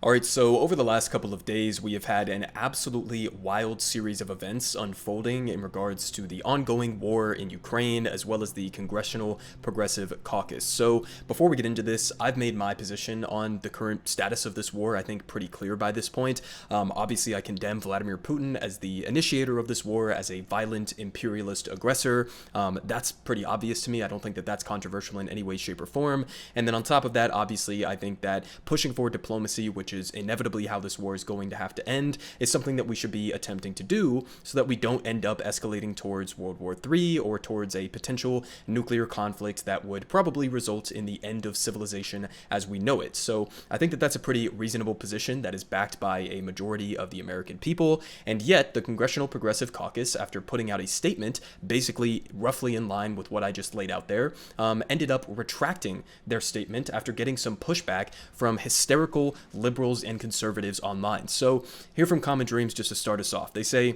All right, so over the last couple of days, we have had an absolutely wild series of events unfolding in regards to the ongoing war in Ukraine, as well as the Congressional Progressive Caucus. So before we get into this, I've made my position on the current status of this war, I think, pretty clear by this point. Obviously, I condemn Vladimir Putin as the initiator of this war, as a violent imperialist aggressor. That's pretty obvious to me. I don't think that that's controversial in any way, shape, or form. And then on top of that, obviously, I think that pushing for diplomacy, which is inevitably how this war is going to have to end, is something that we should be attempting to do so that we don't end up escalating towards World War III or towards a potential nuclear conflict that would probably result in the end of civilization as we know it. So I think that that's a pretty reasonable position that is backed by a majority of the American people, and yet the Congressional Progressive Caucus, after putting out a statement basically roughly in line with what I just laid out there, ended up retracting their statement after getting some pushback from hysterical liberals and conservatives online. So here from Common Dreams, just to start us off, they say,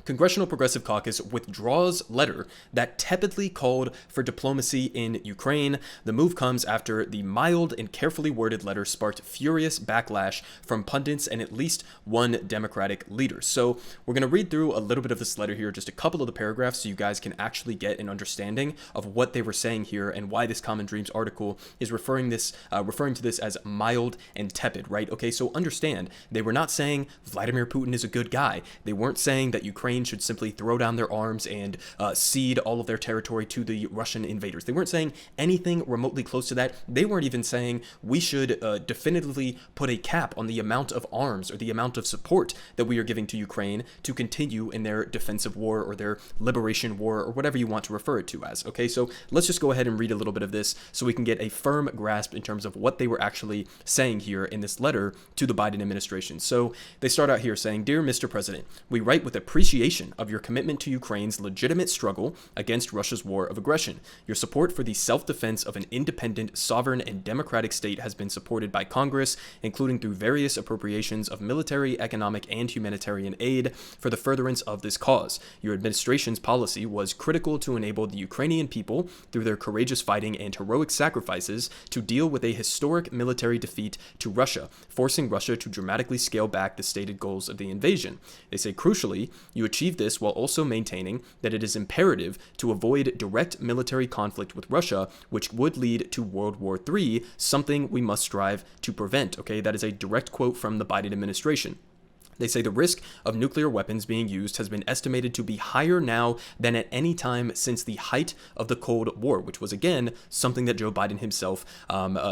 Congressional Progressive Caucus withdraws letter that tepidly called for diplomacy in Ukraine. The move comes after the mild and carefully worded letter sparked furious backlash from pundits and at least one Democratic leader. So we're going to read through a little bit of this letter here, just a couple of the paragraphs, so you guys can actually get an understanding of what they were saying here and why this Common Dreams article is referring to this as mild and tepid, right? Okay, so understand, they were not saying Vladimir Putin is a good guy. They weren't saying that Ukraine should simply throw down their arms and cede all of their territory to the Russian invaders. They weren't saying anything remotely close to that. They weren't even saying we should definitively put a cap on the amount of arms or the amount of support that we are giving to Ukraine to continue in their defensive war or their liberation war or whatever you want to refer it to as. Okay, so let's just go ahead and read a little bit of this so we can get a firm grasp in terms of what they were actually saying here in this letter to the Biden administration. So they start out here saying, "Dear Mr. President, we write with appreciation of your commitment to Ukraine's legitimate struggle against Russia's war of aggression. Your support for the self-defense of an independent, sovereign, and democratic state has been supported by Congress, including through various appropriations of military, economic, and humanitarian aid for the furtherance of this cause. Your administration's policy was critical to enable the Ukrainian people, through their courageous fighting and heroic sacrifices, to deal with a historic military defeat to Russia, forcing Russia to dramatically scale back the stated goals of the invasion. They say, crucially, you achieve this while also maintaining that it is imperative to avoid direct military conflict with Russia, which would lead to World War III, something we must strive to prevent." Okay, that is a direct quote from the Biden administration. They say the risk of nuclear weapons being used has been estimated to be higher now than at any time since the height of the Cold War, which was, again, something that Joe Biden himself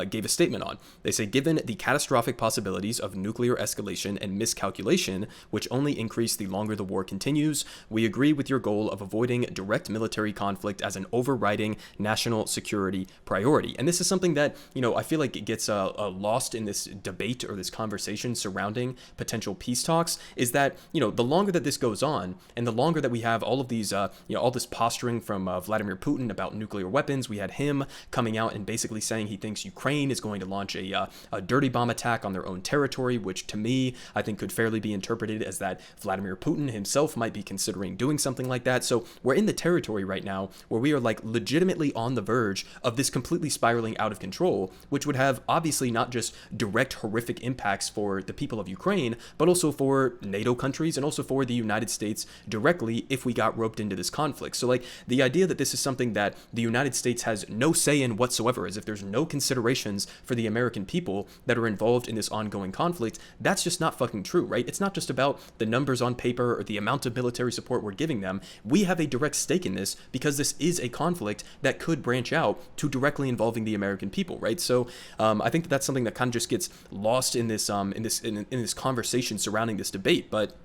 gave a statement on. They say, given the catastrophic possibilities of nuclear escalation and miscalculation, which only increase the longer the war continues, we agree with your goal of avoiding direct military conflict as an overriding national security priority. And this is something that, I feel like it gets lost in this debate or this conversation surrounding potential peace talks, is that, the longer that this goes on and the longer that we have all of these, all this posturing from Vladimir Putin about nuclear weapons, we had him coming out and basically saying he thinks Ukraine is going to launch a dirty bomb attack on their own territory, which to me, I think could fairly be interpreted as that Vladimir Putin himself might be considering doing something like that. So we're in the territory right now where we are like legitimately on the verge of this completely spiraling out of control, which would have obviously not just direct horrific impacts for the people of Ukraine, but also for NATO countries and also for the United States directly if we got roped into this conflict. So like the idea that this is something that the United States has no say in whatsoever, as if there's no considerations for the American people that are involved in this ongoing conflict, that's just not fucking true, right? It's not just about the numbers on paper or the amount of military support we're giving them. We have a direct stake in this because this is a conflict that could branch out to directly involving the American people, right? So I think that that's something that kind of just gets lost in this in this conversation surrounding this debate, but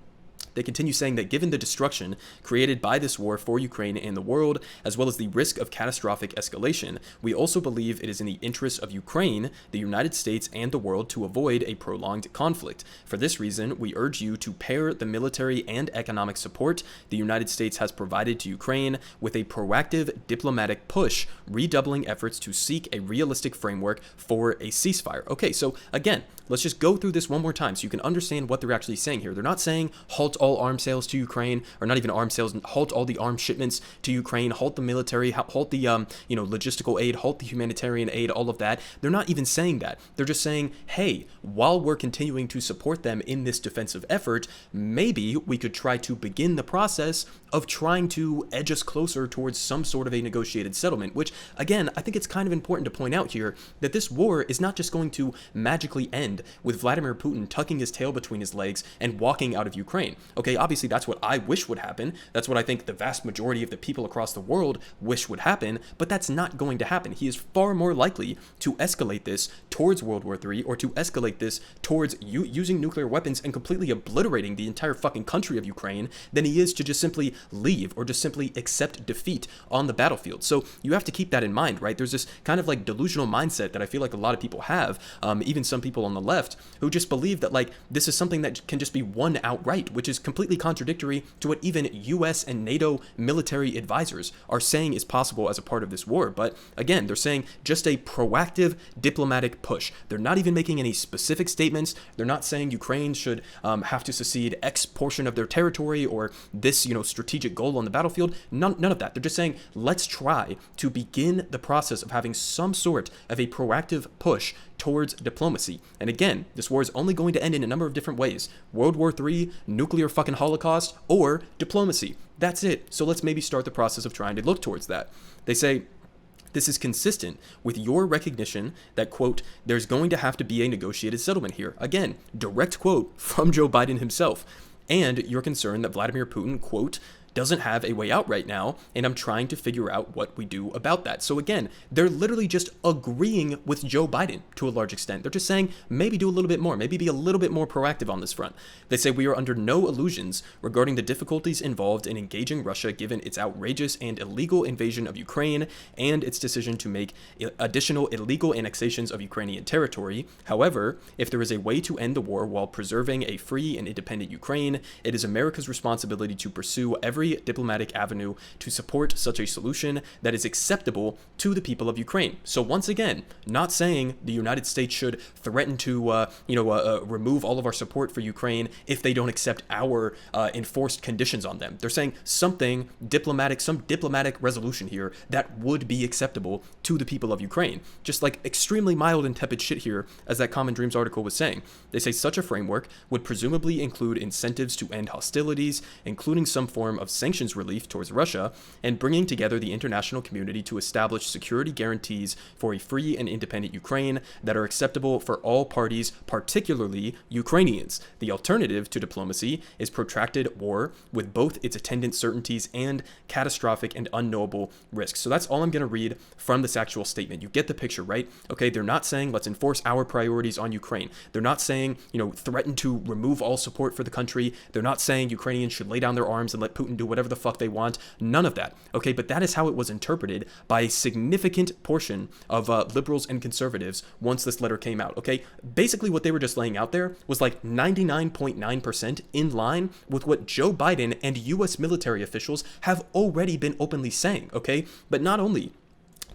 they continue saying that given the destruction created by this war for Ukraine and the world, as well as the risk of catastrophic escalation, we also believe it is in the interest of Ukraine, the United States, and the world to avoid a prolonged conflict. For this reason, we urge you to pair the military and economic support the United States has provided to Ukraine with a proactive diplomatic push, redoubling efforts to seek a realistic framework for a ceasefire. Okay, so again, let's just go through this one more time so you can understand what they're actually saying here. They're not saying halt all arms sales to Ukraine, or not even arms sales, halt all the arms shipments to Ukraine, halt the military, halt the logistical aid, halt the humanitarian aid, all of that. They're not even saying that. They're just saying, hey, while we're continuing to support them in this defensive effort, maybe we could try to begin the process of trying to edge us closer towards some sort of a negotiated settlement, which, again, I think it's kind of important to point out here that this war is not just going to magically end with Vladimir Putin tucking his tail between his legs and walking out of Ukraine. Okay, obviously that's what I wish would happen. That's what I think the vast majority of the people across the world wish would happen, but that's not going to happen. He is far more likely to escalate this towards World War III, or to escalate this towards using nuclear weapons and completely obliterating the entire fucking country of Ukraine, than he is to just simply leave or just simply accept defeat on the battlefield. So you have to keep that in mind, right? There's this kind of like delusional mindset that I feel like a lot of people have, even some people on the left, who just believe that like this is something that can just be won outright, which is completely contradictory to what even US and NATO military advisors are saying is possible as a part of this war. But again, they're saying just a proactive diplomatic push. They're not even making any specific statements. They're not saying Ukraine should have to secede X portion of their territory or this, strategic goal on the battlefield. None of that. They're just saying, let's try to begin the process of having some sort of a proactive push towards diplomacy. And again, this war is only going to end in a number of different ways. World War III, nuclear fucking holocaust, or diplomacy. That's it. So let's maybe start the process of trying to look towards that. They say, this is consistent with your recognition that, quote, there's going to have to be a negotiated settlement here. Again, direct quote from Joe Biden himself. And your concern that Vladimir Putin, quote, doesn't have a way out right now, and I'm trying to figure out what we do about that. So again, they're literally just agreeing with Joe Biden to a large extent. They're just saying, maybe do a little bit more, maybe be a little bit more proactive on this front. They say we are under no illusions regarding the difficulties involved in engaging Russia given its outrageous and illegal invasion of Ukraine and its decision to make additional illegal annexations of Ukrainian territory. However, if there is a way to end the war while preserving a free and independent Ukraine, it is America's responsibility to pursue every diplomatic avenue to support such a solution that is acceptable to the people of Ukraine. So once again, not saying the United States should threaten to, remove all of our support for Ukraine if they don't accept our enforced conditions on them. They're saying something diplomatic, some diplomatic resolution here that would be acceptable to the people of Ukraine. Just like extremely mild and tepid shit here, as that Common Dreams article was saying. They say such a framework would presumably include incentives to end hostilities, including some form of sanctions relief towards Russia, and bringing together the international community to establish security guarantees for a free and independent Ukraine that are acceptable for all parties, particularly Ukrainians. The alternative to diplomacy is protracted war with both its attendant certainties and catastrophic and unknowable risks. So that's all I'm going to read from this actual statement. You get the picture, right? Okay, they're not saying let's enforce our priorities on Ukraine. They're not saying, threaten to remove all support for the country. They're not saying Ukrainians should lay down their arms and let Putin do whatever the fuck they want. None of that. Okay, but that is how it was interpreted by a significant portion of liberals and conservatives once this letter came out. Okay, basically what they were just laying out there was like 99.9% in line with what Joe Biden and U.S. military officials have already been openly saying. Okay, but not only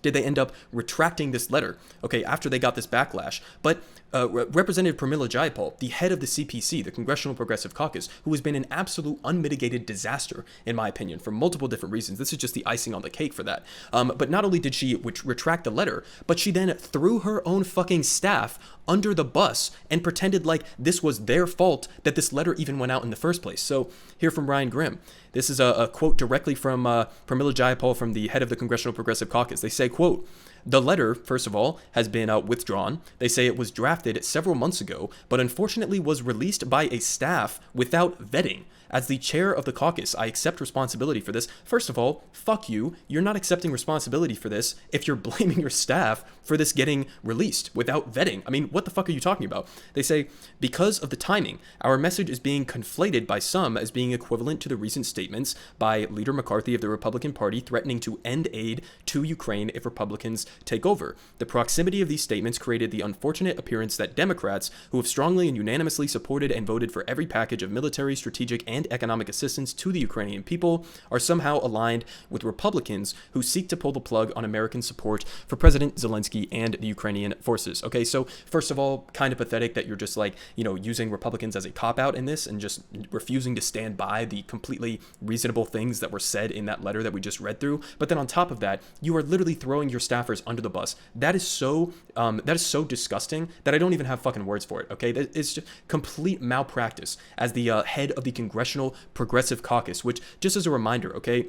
did they end up retracting this letter, okay, after they got this backlash, but Representative Pramila Jayapal, the head of the CPC, the Congressional Progressive Caucus, who has been an absolute unmitigated disaster, in my opinion, for multiple different reasons. This is just the icing on the cake for that. But not only did she retract the letter, but she then threw her own fucking staff under the bus and pretended like this was their fault that this letter even went out in the first place. So here from Ryan Grimm. This is a quote directly from Pramila Jayapal, from the head of the Congressional Progressive Caucus. They say, quote, the letter, first of all, has been withdrawn. They say it was drafted several months ago, but unfortunately was released by a staff without vetting. As the chair of the caucus, I accept responsibility for this. First of all, fuck you. You're not accepting responsibility for this if you're blaming your staff for this getting released without vetting. I mean, what the fuck are you talking about? They say, because of the timing, our message is being conflated by some as being equivalent to the recent statements by Leader McCarthy of the Republican Party threatening to end aid to Ukraine if Republicans take over. The proximity of these statements created the unfortunate appearance that Democrats, who have strongly and unanimously supported and voted for every package of military, strategic, and economic assistance to the Ukrainian people, are somehow aligned with Republicans who seek to pull the plug on American support for President Zelensky and the Ukrainian forces. Okay, so first of all, kind of pathetic that you're just like, using Republicans as a cop-out in this and just refusing to stand by the completely reasonable things that were said in that letter that we just read through. But then on top of that, you are literally throwing your staffers under the bus. That is so disgusting that I don't even have fucking words for it. Okay, it's just complete malpractice as the head of the Congressional Progressive Caucus, which, just as a reminder, okay,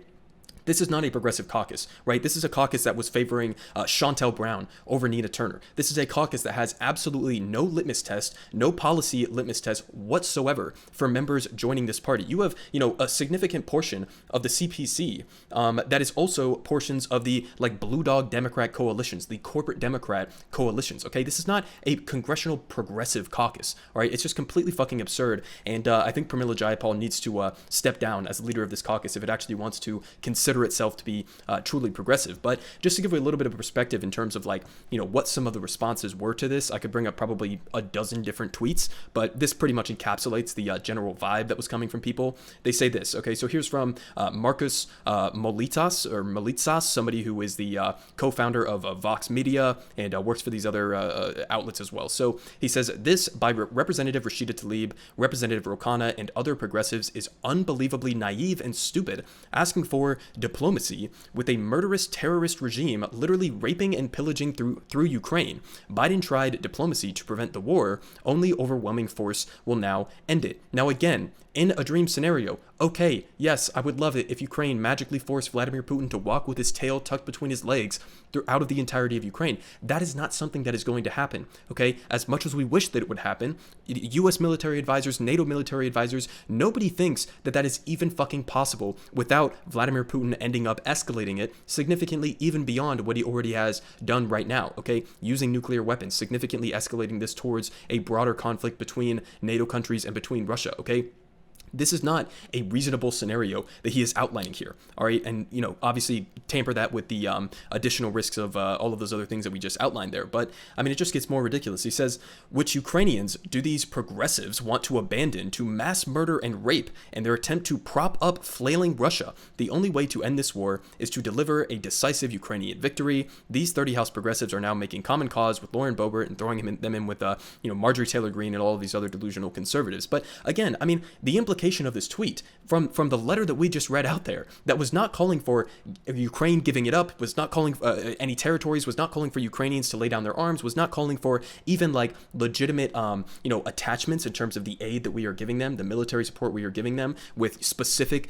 this is not a progressive caucus, right? This is a caucus that was favoring Shontel Brown over Nina Turner. This is a caucus that has absolutely no litmus test, no policy litmus test whatsoever for members joining this party. You have, a significant portion of the CPC that is also portions of the Blue Dog Democrat coalitions, the corporate Democrat coalitions. Okay, this is not a congressional progressive caucus. All right, it's just completely fucking absurd. And I think Pramila Jayapal needs to step down as leader of this caucus if it actually wants to consider itself to be truly progressive. But just to give you a little bit of perspective in terms of what some of the responses were to this, I could bring up probably a dozen different tweets, but this pretty much encapsulates the general vibe that was coming from people. They say this. Okay, so here's from Marcus Molitsas, somebody who is the co-founder of Vox Media and works for these other outlets as well. So he says, this by Representative Rashida Tlaib, Representative Rokana, and other progressives is unbelievably naive and stupid, asking for diplomacy with a murderous terrorist regime literally raping and pillaging through Ukraine. Biden tried diplomacy to prevent the war. Only overwhelming force will now end it. Now again, in a dream scenario, okay, yes, I would love it if Ukraine magically forced Vladimir Putin to walk with his tail tucked between his legs throughout of the entirety of Ukraine. That is not something that is going to happen, okay? As much as we wish that it would happen, U.S. military advisors, NATO military advisors, nobody thinks that that is even fucking possible without Vladimir Putin ending up escalating it significantly even beyond what he already has done right now, okay? Using nuclear weapons, significantly escalating this towards a broader conflict between NATO countries and between Russia, okay? This is not a reasonable scenario that he is outlining here, all right? And, obviously tamper that with the additional risks of all of those other things that we just outlined there. But, it just gets more ridiculous. He says, which Ukrainians do these progressives want to abandon to mass murder and rape in their attempt to prop up flailing Russia? The only way to end this war is to deliver a decisive Ukrainian victory. These 30 House progressives are now making common cause with Lauren Boebert and throwing them in with, Marjorie Taylor Greene and all of these other delusional conservatives. But again, the implication of this tweet from the letter that we just read out there, that was not calling for Ukraine giving it up, was not calling any territories, was not calling for Ukrainians to lay down their arms, was not calling for even legitimate attachments in terms of the aid that we are giving them, the military support we are giving them, with specific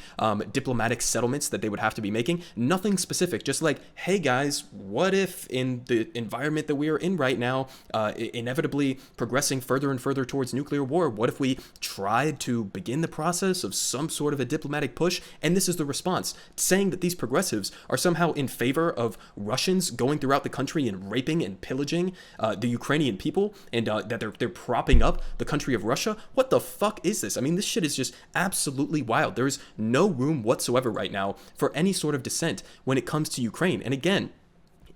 diplomatic settlements that they would have to be making. Nothing specific, just hey guys, what if in the environment that we are in right now, inevitably progressing further and further towards nuclear war, what if we tried to begin the process of some sort of a diplomatic push? And this is the response, saying that these progressives are somehow in favor of Russians going throughout the country and raping and pillaging the Ukrainian people, and that they're propping up the country of Russia. What the fuck is this? This shit is just absolutely wild. There is no room whatsoever right now for any sort of dissent when it comes to Ukraine. And again,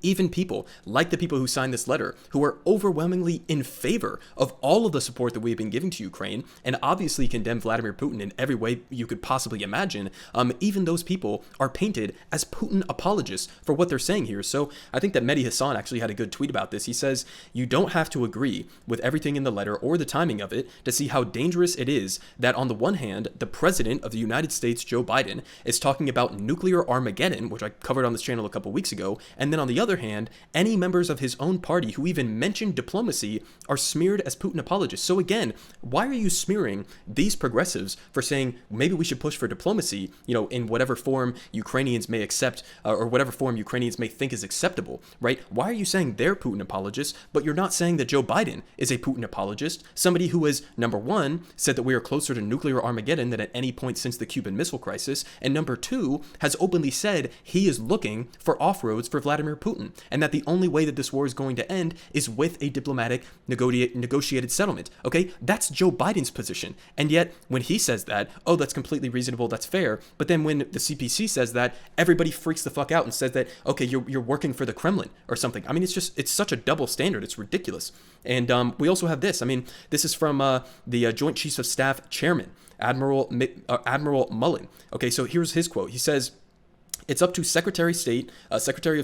even people like the people who signed this letter, who are overwhelmingly in favor of all of the support that we've been giving to Ukraine, and obviously condemn Vladimir Putin in every way you could possibly imagine, even those people are painted as Putin apologists for what they're saying here. So I think that Mehdi Hassan actually had a good tweet about this. He says, you don't have to agree with everything in the letter or the timing of it to see how dangerous it is that on the one hand, the president of the United States, Joe Biden, is talking about nuclear Armageddon, which I covered on this channel a couple weeks ago, and then on the other hand, any members of his own party who even mentioned diplomacy are smeared as Putin apologists. So again, why are you smearing these progressives for saying maybe we should push for diplomacy, in whatever form Ukrainians may accept, or whatever form Ukrainians may think is acceptable, right? Why are you saying they're Putin apologists, but you're not saying that Joe Biden is a Putin apologist, somebody who has, number one, said that we are closer to nuclear Armageddon than at any point since the Cuban Missile Crisis, and number two, has openly said he is looking for off-roads for Vladimir Putin. Putin, and that the only way that this war is going to end is with a diplomatic negotiated settlement. Okay, that's Joe Biden's position. And yet, when he says that, oh, that's completely reasonable, that's fair. But then when the CPC says that, everybody freaks the fuck out and says that, okay, you're working for the Kremlin or something. I mean, it's such a double standard. It's ridiculous. And we also have this. I mean, this is from the Joint Chiefs of Staff Chairman, Admiral Mullen. Okay, so here's his quote. He says, "It's up to Secretary of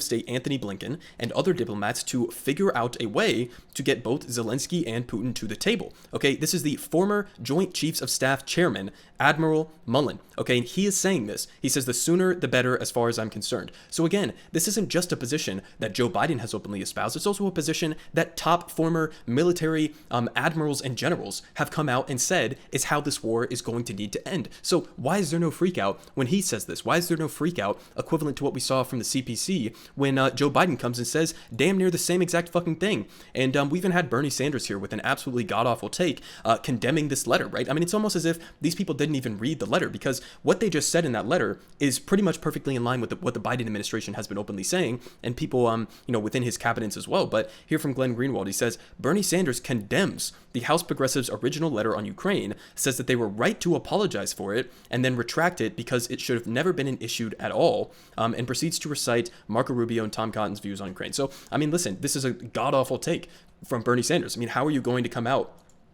State Anthony Blinken and other diplomats to figure out a way to get both Zelensky and Putin to the table." Okay, this is the former Joint Chiefs of Staff Chairman, Admiral Mullen. Okay, and he is saying this. He says the sooner the better as far as I'm concerned. So again, this isn't just a position that Joe Biden has openly espoused. It's also a position that top former military admirals and generals have come out and said is how this war is going to need to end. So why is there no freak out when he says this? Why is there no freak out equivalent to what we saw from the CPC when Joe Biden comes and says damn near the same exact fucking thing? And we even had Bernie Sanders here with an absolutely god-awful take condemning this letter, right? I mean, it's almost as if these people didn't even read the letter, because what they just said in that letter is pretty much perfectly in line with what the Biden administration has been openly saying, and people, within his cabinets as well. But here from Glenn Greenwald, he says, Bernie Sanders condemns the House Progressives' original letter on Ukraine, says that they were right to apologize for it, and then retract it because it should have never been issued at all, and proceeds to recite Marco Rubio and Tom Cotton's views on Ukraine. So, I mean, listen, this is a god-awful take from Bernie Sanders. I mean, how are you going to come out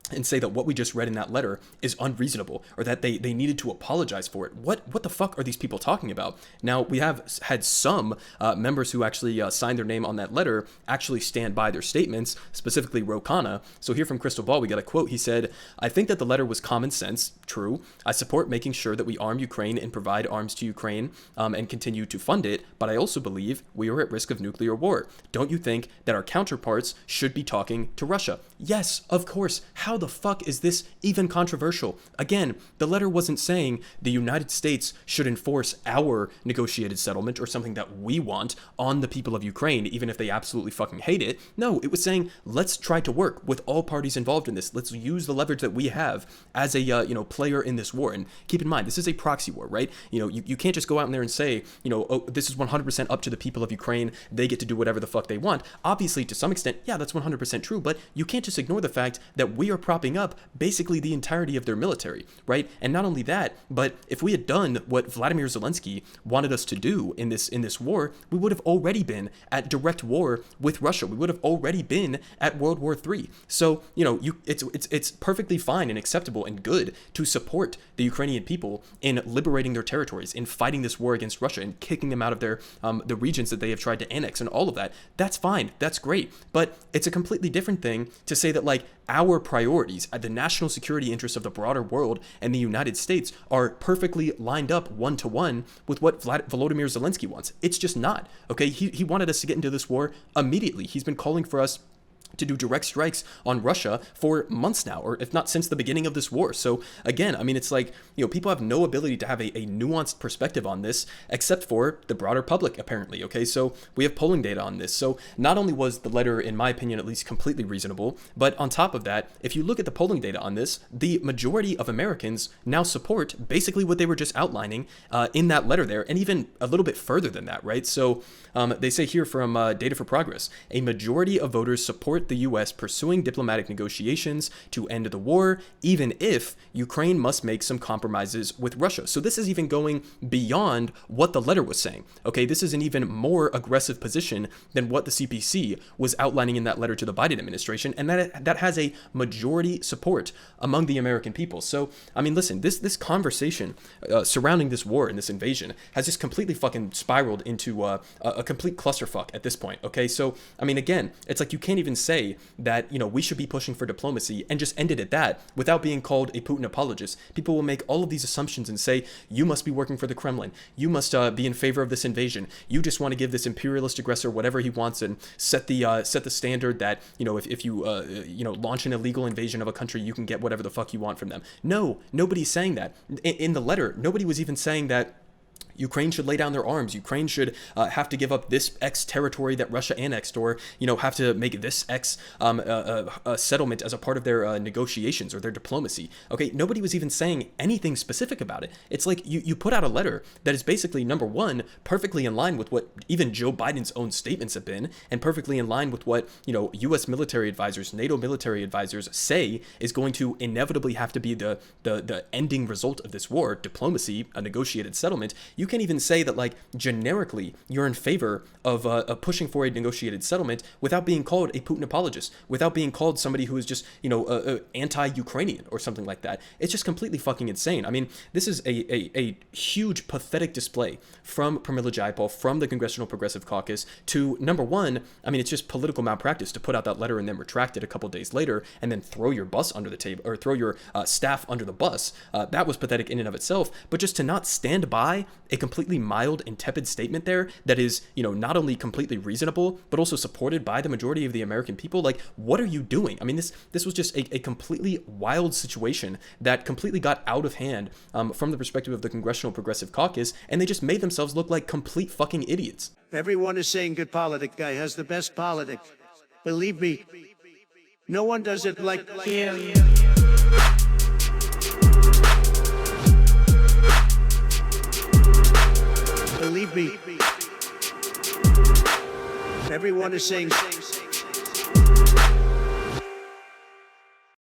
and say that what we just read in that letter is unreasonable, or that they needed to apologize for it? What the fuck are these people talking about? Now, we have had some members who actually signed their name on that letter actually stand by their statements, specifically Ro Khanna. So here from Crystal Ball, we got a quote. He said, "I think that the letter was common sense, true. I support making sure that we arm Ukraine and provide arms to Ukraine and continue to fund it, but I also believe we are at risk of nuclear war. Don't you think that our counterparts should be talking to Russia?" Yes, of course. How the fuck is this even controversial? Again, the letter wasn't saying the United States should enforce our negotiated settlement or something that we want on the people of Ukraine, even if they absolutely fucking hate it. No, it was saying, let's try to work with all parties involved in this. Let's use the leverage that we have as a, player in this war. And keep in mind, this is a proxy war, right? You can't just go out in there and say, oh, this is 100% up to the people of Ukraine. They get to do whatever the fuck they want. Obviously, to some extent, yeah, that's 100% true, but you can't just ignore the fact that we are propping up basically the entirety of their military, right? And not only that, but if we had done what Vladimir Zelensky wanted us to do in this war, we would have already been at direct war with Russia. We would have already been at World War III. So, it's perfectly fine and acceptable and good to support the Ukrainian people in liberating their territories, in fighting this war against Russia and kicking them out of their the regions that they have tried to annex and all of that. That's fine. That's great. But it's a completely different thing to say that, like, our priorities at the national security interests of the broader world and the United States are perfectly lined up one-to-one with what Volodymyr Zelensky wants. It's just not. Okay, he wanted us to get into this war immediately. He's been calling for us to do direct strikes on Russia for months now, or if not since the beginning of this war. So again, I mean, it's like, people have no ability to have a nuanced perspective on this, except for the broader public, apparently. Okay, so we have polling data on this. So not only was the letter, in my opinion, at least completely reasonable, but on top of that, if you look at the polling data on this, the majority of Americans now support basically what they were just outlining in that letter there, and even a little bit further than that, right? So they say here from Data for Progress, a majority of voters support the U.S. pursuing diplomatic negotiations to end the war, even if Ukraine must make some compromises with Russia. So this is even going beyond what the letter was saying. Okay, this is an even more aggressive position than what the CPC was outlining in that letter to the Biden administration, and that has a majority support among the American people. So, I mean, listen, this conversation surrounding this war and this invasion has just completely fucking spiraled into a complete clusterfuck at this point. Okay, so, I mean, again, it's like you can't even say that, we should be pushing for diplomacy and just end it at that without being called a Putin apologist. People will make all of these assumptions and say, you must be working for the Kremlin. You must be in favor of this invasion. You just want to give this imperialist aggressor whatever he wants and set the standard that, if you launch an illegal invasion of a country, you can get whatever the fuck you want from them. No, nobody's saying that. In the letter, nobody was even saying that Ukraine should lay down their arms. Ukraine should have to give up this X territory that Russia annexed, or have to make this X settlement as a part of their negotiations or their diplomacy. Okay, nobody was even saying anything specific about it. It's like you put out a letter that is basically, number one, perfectly in line with what even Joe Biden's own statements have been, and perfectly in line with what U.S. military advisors, NATO military advisors say is going to inevitably have to be the ending result of this war: diplomacy, a negotiated settlement. You can't even say that, like, generically you're in favor of pushing for a negotiated settlement without being called a Putin apologist, without being called somebody who is just anti-Ukrainian or something like that. It's just completely fucking insane. I mean, this is a huge pathetic display from Pramila Jayapal, from the Congressional Progressive Caucus, to, number one, I mean, it's just political malpractice to put out that letter and then retract it a couple days later and then throw your bus under the table, or throw your staff under the bus. That was pathetic in and of itself. But just to not stand by a completely mild and tepid statement there that is, not only completely reasonable, but also supported by the majority of the American people, like, what are you doing? I mean, this was just a completely wild situation that completely got out of hand from the perspective of the Congressional Progressive Caucus, and they just made themselves look like complete fucking idiots. Everyone is saying good politic guy has the best politics. Believe me, no one does it like him. Believe me, everyone is saying